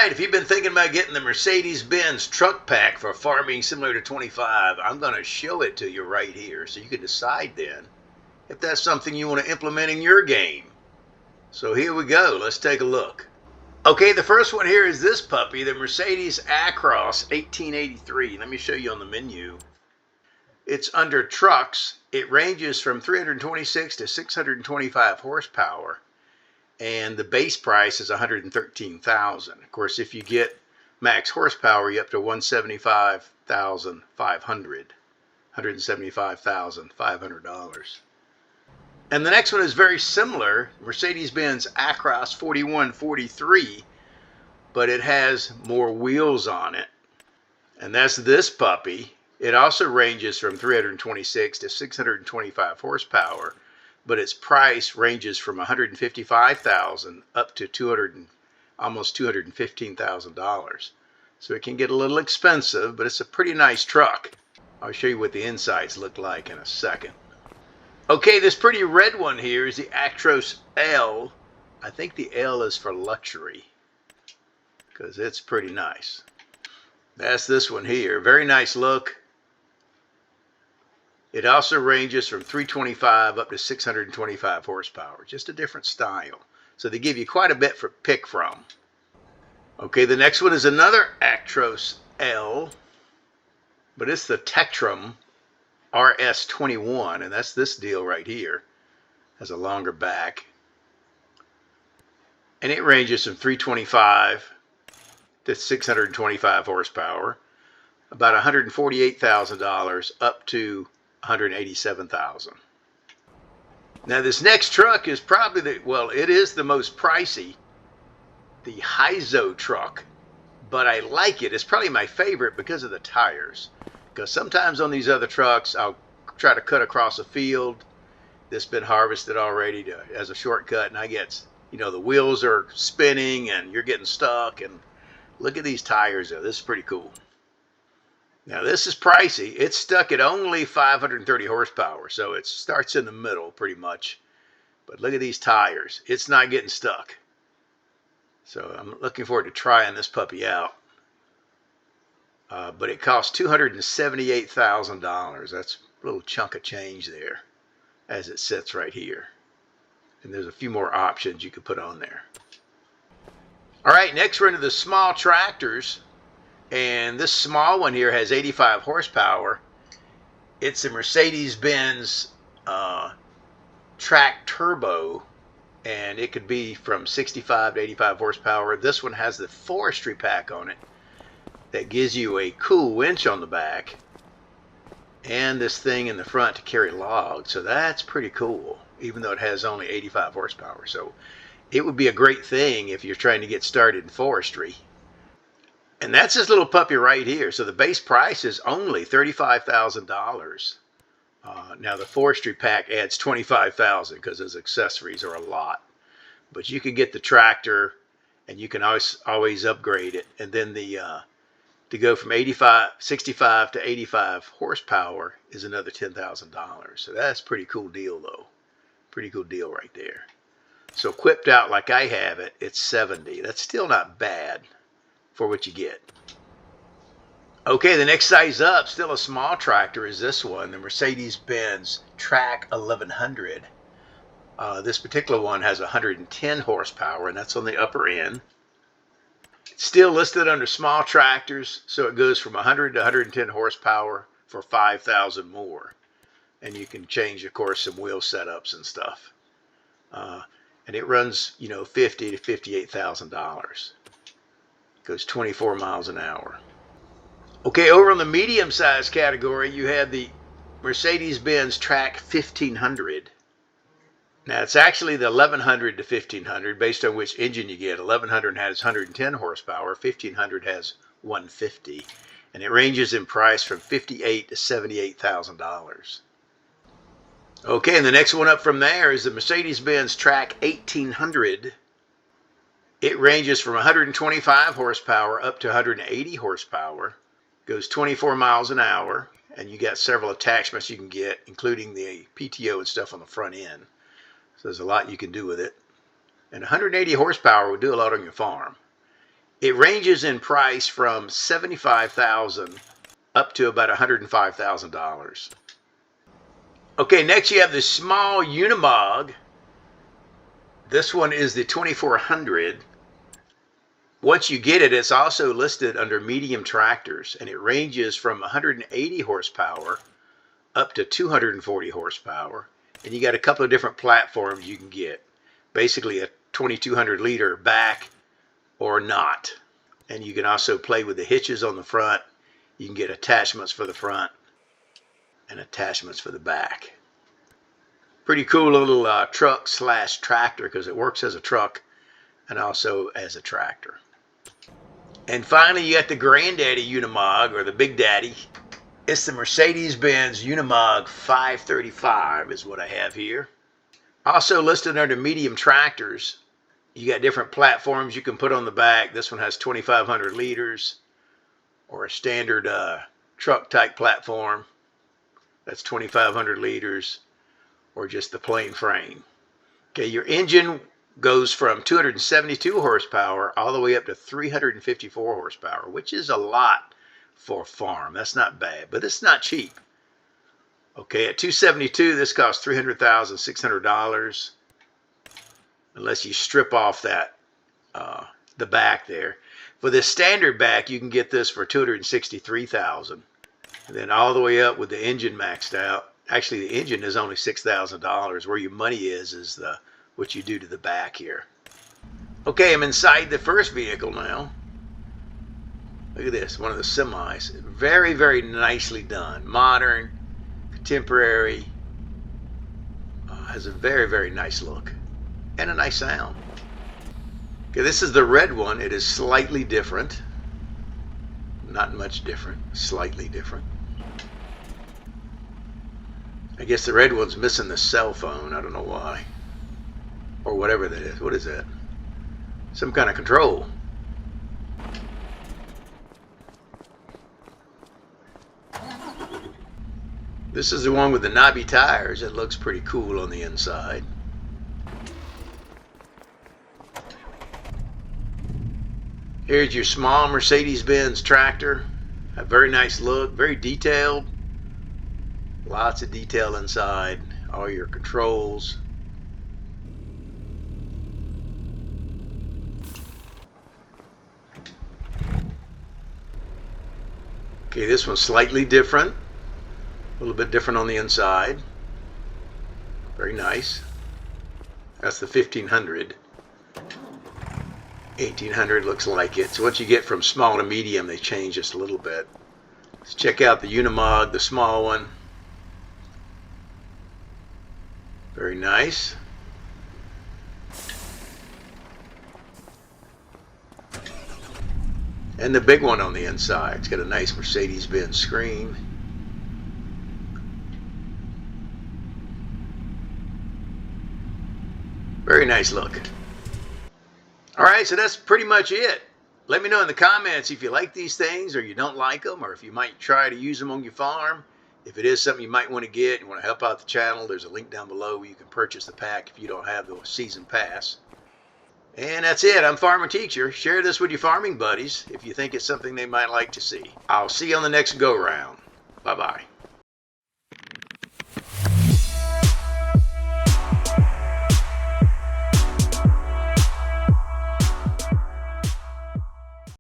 right, if you've been thinking about getting the Mercedes-Benz Truck Pack for farming similar to 25, I'm going to show it to you right here so you can decide then if that's something you want to implement in your game. So here we go. Let's take a look. Okay, the first one here is this puppy, the Mercedes Acros 1883. Let me show you on the menu. It's under trucks. It ranges from 326 to 625 horsepower. And the base price is $113,000. Of course, if you get max horsepower, you're up to $175,500. And the next one is very similar, Mercedes-Benz Acros 4143, but it has more wheels on it. And that's this puppy. It also ranges from 326 to 625 horsepower. But its price ranges from $155,000 up to almost $215,000. So it can get a little expensive, but it's a pretty nice truck. I'll show you what the insides look like in a second. Okay, this pretty red one here is the Actros L. I think the L is for luxury because it's pretty nice. That's this one here. Very nice look. It also ranges from 325 up to 625 horsepower, just a different style. So they give you quite a bit to pick from. Okay, the next one is another Actros L, but it's the Tektrum RS21, and that's this deal right here. Has a longer back. And it ranges from 325 to 625 horsepower, about $148,000 up to $187,000. Now this next truck is probably it is the most pricey, the Hyzo truck, but I like it. It's probably my favorite because of the tires. Because sometimes on these other trucks, I'll try to cut across a field that's been harvested already as a shortcut, and I get, the wheels are spinning and you're getting stuck. And look at these tires though. This is pretty cool. Now this is pricey. It's stuck at only 530 horsepower, so it starts in the middle pretty much. But look at these tires. It's not getting stuck. So I'm looking forward to trying this puppy out. But it costs $278,000. That's a little chunk of change there as it sits right here. And there's a few more options you could put on there. All right, next we're into the small tractors. And this small one here has 85 horsepower. It's a Mercedes-Benz Trac Turbo, and it could be from 65 to 85 horsepower. This one has the forestry pack on it that gives you a cool winch on the back and this thing in the front to carry logs. So that's pretty cool, even though it has only 85 horsepower. So it would be a great thing if you're trying to get started in forestry. And that's this little puppy right here. So the base price is only $35,000. Now the forestry pack adds $25,000 because those accessories are a lot. But you can get the tractor, and you can always upgrade it. And then to go from 65 to 85 horsepower is another $10,000. So that's a pretty cool deal though. Pretty cool deal right there. So equipped out like I have it, it's $70,000. That's still not bad for what you get. Okay, the next size up, still a small tractor, is this one, the Mercedes-Benz Trac 1100. This particular one has 110 horsepower, and that's on the upper end. It's still listed under small tractors, so it goes from 100 to 110 horsepower for $5,000 more. And you can change, of course, some wheel setups and stuff. And it runs, $50,000 to $58,000. Goes 24 miles an hour. Okay, over on the medium size category, you have the Mercedes-Benz Trac 1500. Now it's actually the 1100 to 1500 based on which engine you get. 1100 has 110 horsepower, 1500 has 150, and it ranges in price from $58,000 to $78,000. Okay, and the next one up from there is the Mercedes-Benz Trac 1800. It ranges from 125 horsepower up to 180 horsepower. Goes 24 miles an hour, and you got several attachments you can get, including the PTO and stuff on the front end. So there's a lot you can do with it. And 180 horsepower will do a lot on your farm. It ranges in price from $75,000 up to about $105,000. Okay, next you have the small Unimog. This one is the 2400. Once you get it, it's also listed under medium tractors, and it ranges from 180 horsepower up to 240 horsepower. And you got a couple of different platforms you can get. Basically a 2200 liter back or not. And you can also play with the hitches on the front. You can get attachments for the front and attachments for the back. Pretty cool little truck slash tractor, because it works as a truck and also as a tractor. And finally, you got the granddaddy Unimog, or the big daddy. It's the Mercedes-Benz Unimog 535 is what I have here. Also listed under medium tractors, you got different platforms you can put on the back. This one has 2,500 liters, or a standard truck type platform. That's 2,500 liters, or just the plain frame. Okay, your engine goes from 272 horsepower all the way up to 354 horsepower, which is a lot for a farm. That's not bad, but it's not cheap. Okay, at 272, this costs $300,600, unless you strip off that the back there. For this standard back, you can get this for $263,000, and then all the way up with the engine maxed out. Actually, the engine is only $6,000. Where your money is what you do to the back here. Okay, I'm inside the first vehicle now. Look at this, one of the semis. Very, very nicely done. Modern, contemporary. Has a very, very nice look and a nice sound. Okay, this is the red one. It is slightly different. Not much different, slightly different. I guess the red one's missing the cell phone. I don't know why. Or whatever that is. What is that? Some kind of control. This is the one with the knobby tires. It looks pretty cool on the inside. Here's your small Mercedes-Benz tractor. A very nice look, very detailed. Lots of detail inside. All your controls. Okay, this one's slightly different. A little bit different on the inside. Very nice. That's the 1500. 1800 looks like it. So once you get from small to medium, they change just a little bit. Let's check out the Unimog, the small one. Very nice. And the big one on the inside. It's got a nice Mercedes-Benz screen. Very nice look. Alright, so that's pretty much it. Let me know in the comments if you like these things or you don't like them, or if you might try to use them on your farm. If it is something you might want to get, you want to help out the channel, there's a link down below where you can purchase the pack if you don't have the season pass. And that's it. I'm Farmer Teacher. Share this with your farming buddies if you think it's something they might like to see. I'll see you on the next go-round. Bye-bye.